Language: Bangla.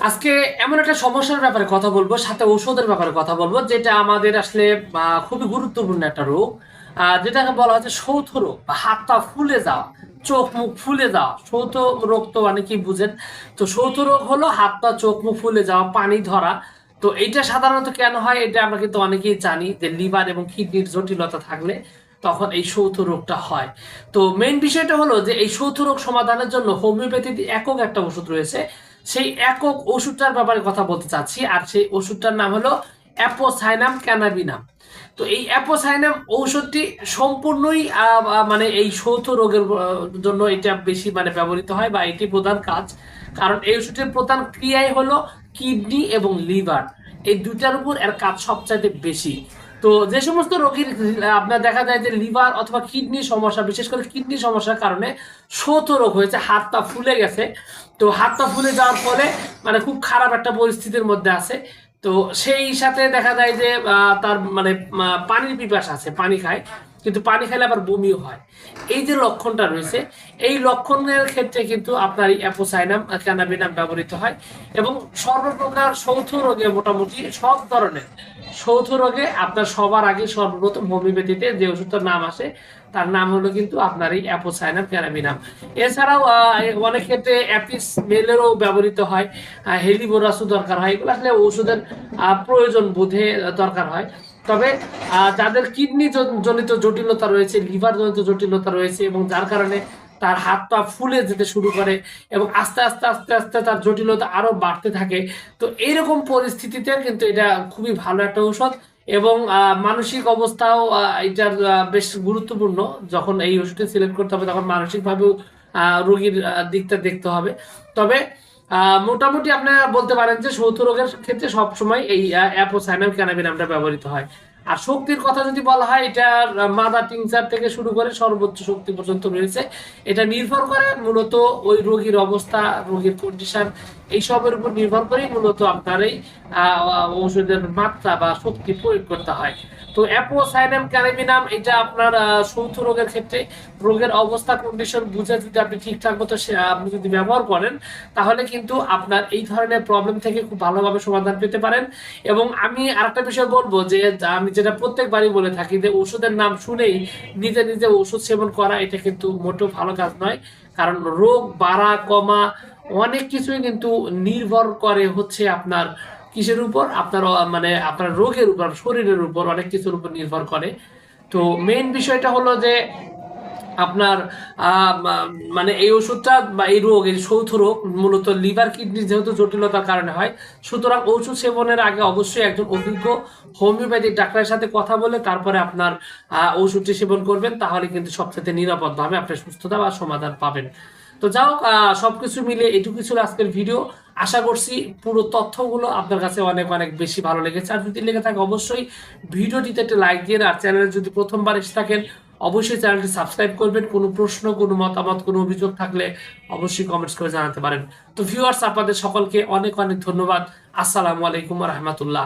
আজকে এমন একটা সমস্যার ব্যাপারে কথা বলবো, সাথে ঔষধের ব্যাপারে কথা বলবো, যেটা আমাদের আসলে খুবই গুরুত্বপূর্ণ একটা রোগ, যেটাকে বলা হচ্ছে সৌথ রোগ বা হাত পা ফুলে যাওয়া, চোখ মুখ ফুলে যাওয়া। সৌথ রোগ তো অনেকেই বুঝেন। তো সৌথ রোগ হলো হাত পা চোখ মুখ ফুলে যাওয়া, পানি ধরা। তো এইটা সাধারণত কেন হয় এটা আমরা কিন্তু অনেকেই জানি, যে লিভার এবং কিডনির জটিলতা থাকলে তখন এই সৌথ রোগটা হয়। তো মেইন বিষয়টা হলো যে এই সৌথ রোগ সমাধানের জন্য হোমিওপ্যাথিতে একক একটা ওষুধ রয়েছে। সেই একক ওষুধটার ব্যাপারে কথা বলতে চাচ্ছি, আর সেই ওষুধটার নাম হলো অ্যাপোসাইনাম ক্যানাবিনাম। তো এই অ্যাপোসাইনাম ঔষধটি সম্পূর্ণই মানে এই সৌথ রোগের জন্য এটা বেশি মানে ব্যবহৃত হয়, বা এটি প্রধান কাজ। কারণ এই ওষুধের প্রধান ক্রিয়াই হলো কিডনি এবং লিভার, এই দুইটার উপর এর কাজ সবচাইতে বেশি। তো যে সমস্ত রোগীর আপনার দেখা যায় যে লিভার অথবা কিডনি সমস্যা, বিশেষ করে কিডনি সমস্যার কারণে শৌথ রোগ হয়েছে, হাত পা ফুলে গেছে। তো হাত পা ফুলে যাওয়ার ফলে মানে খুব খারাপ একটা পরিস্থিতির মধ্যে আছে। তো সেই সাথে দেখা যায় যে তার মানে পানির পিপাসা আছে, পানি খায়, কিন্তু পানি খেলে আবার বমিও হয়। এই যে লক্ষণটা রয়েছে, এই লক্ষণের ক্ষেত্রে কিন্তু আপনার এই অ্যাপোসাইনাম ক্যানাবিনাম ব্যবহৃত হয়। এবং সর্বপ্রকার সৌথ রোগে, মোটামুটি সব ধরনের সৌথ রোগে আপনার সবার আগে সর্বপ্রথম হোমিওপ্যাথিতে যে ওষুধটার নাম আসে, তার নাম হলো কিন্তু আপনার এই অ্যাপোসাইনাম ক্যানাবিনাম। এছাড়াও অনেক ক্ষেত্রে অ্যাপিস মেলেরও ব্যবহৃত হয়, হেলিবোরাসও দরকার হয়। এগুলো আসলে ওষুধের প্রয়োজন বোধে দরকার হয়। তবে যাদের কিডনি জনিত জটিলতা রয়েছে, লিভার জনিত জটিলতা রয়েছে, এবং যার কারণে তার হাত পা ফুলে যেতে শুরু করে এবং আস্তে আস্তে আস্তে আস্তে তার জটিলতা আরো বাড়তে থাকে, তো এইরকম পরিস্থিতিতে কিন্তু এটা খুবই ভালো একটা ঔষধ। এবং মানসিক অবস্থাও এটার বেশ গুরুত্বপূর্ণ। যখন এই ওষুধটি সিলেক্ট করতে হবে তখন মানসিকভাবেও রোগীর দিকটা দেখতে হবে। তবে মোটামুটি আপনারা বলতে পারেন যে সৌথ রোগের ক্ষেত্রে সবসময় এই অ্যাপোসাইনাম ক্যানাবিনামটা ব্যবহৃত হয়। আর শক্তির কথা যদি বলা হয়, এটার মাদার টিংচার থেকে শুরু করে সর্বোচ্চ শক্তি পর্যন্ত রয়েছে। এটা নির্ভর করে মূলত ওই রোগীর অবস্থা, রোগীর কন্ডিশন, এইসবের উপর নির্ভর করেই মূলত আপনার এই ঔষধের মাত্রা বা শক্তি প্রয়োগ করতে হয়। তো অ্যাপোসাইনাম ক্যানাবিনাম এটা আপনার সৌথ রোগের ক্ষেত্রে রোগের অবস্থা কন্ডিশন বুঝে যদি আপনি ঠিকঠাক মতো আপনি যদি ব্যবহার করেন, তাহলে কিন্তু আপনার এই ধরনের প্রবলেম থেকে খুব ভালোভাবে সমাধান পেতে পারেন। এবং আমি আরেকটা বিষয় বলবো, যে আমি যেটা প্রত্যেকবারই বলে থাকি, যে ওষুধের নাম শুনেই নিজে নিজে ওষুধ সেবন করা, এটা কিন্তু মোটেও ভালো কাজ নয়। কারণ রোগ বাড়া কমা অনেক কিছুই কিন্তু নির্ভর করে হচ্ছে আপনার কিসের উপর, আপনার মানে আপনার রোগের উপর, শরীরের উপর, অনেক কিছুর উপর নির্ভর করে। তো মেইন বিষয়টা হলো যে আপনার মানে এই ওষুধটা বা এই রোগ, এই সৌথ রোগ মূলত লিভার কিডনি যেহেতু জটিলতার কারণে হয়, সুতরাং ওষুধ সেবনের আগে অবশ্যই একজন অভিজ্ঞ হোমিওপ্যাথিক ডাক্তারের সাথে কথা বলে তারপরে আপনার ওষুধটি সেবন করবেন, তাহলে কিন্তু সবচেয়ে নিরাপদভাবে আপনি সুস্থতা বা সমাধান পাবেন। তো যাই হোক, সবকিছু মিলে এটুকু ছিল আজকের ভিডিও। আশা করছি পুরো তথ্যগুলো আপনার কাছে অনেক অনেক বেশি ভালো লেগেছে। আর যদি লেগে থাকে অবশ্যই ভিডিওটিতে একটা লাইক দিয়ে, আর চ্যানেলে যদি প্রথমবার এসে থাকেন অবশ্যই চ্যানেলটি সাবস্ক্রাইব করবেন। কোনো প্রশ্ন, কোনো মতামত, কোনো অভিযোগ থাকলে অবশ্যই কমেন্টস করে জানাতে পারেন। তো ভিউয়ার্স, আপনাদের সকলকে অনেক অনেক ধন্যবাদ। আসসালামু আলাইকুম ওয়া রাহমাতুল্লাহ।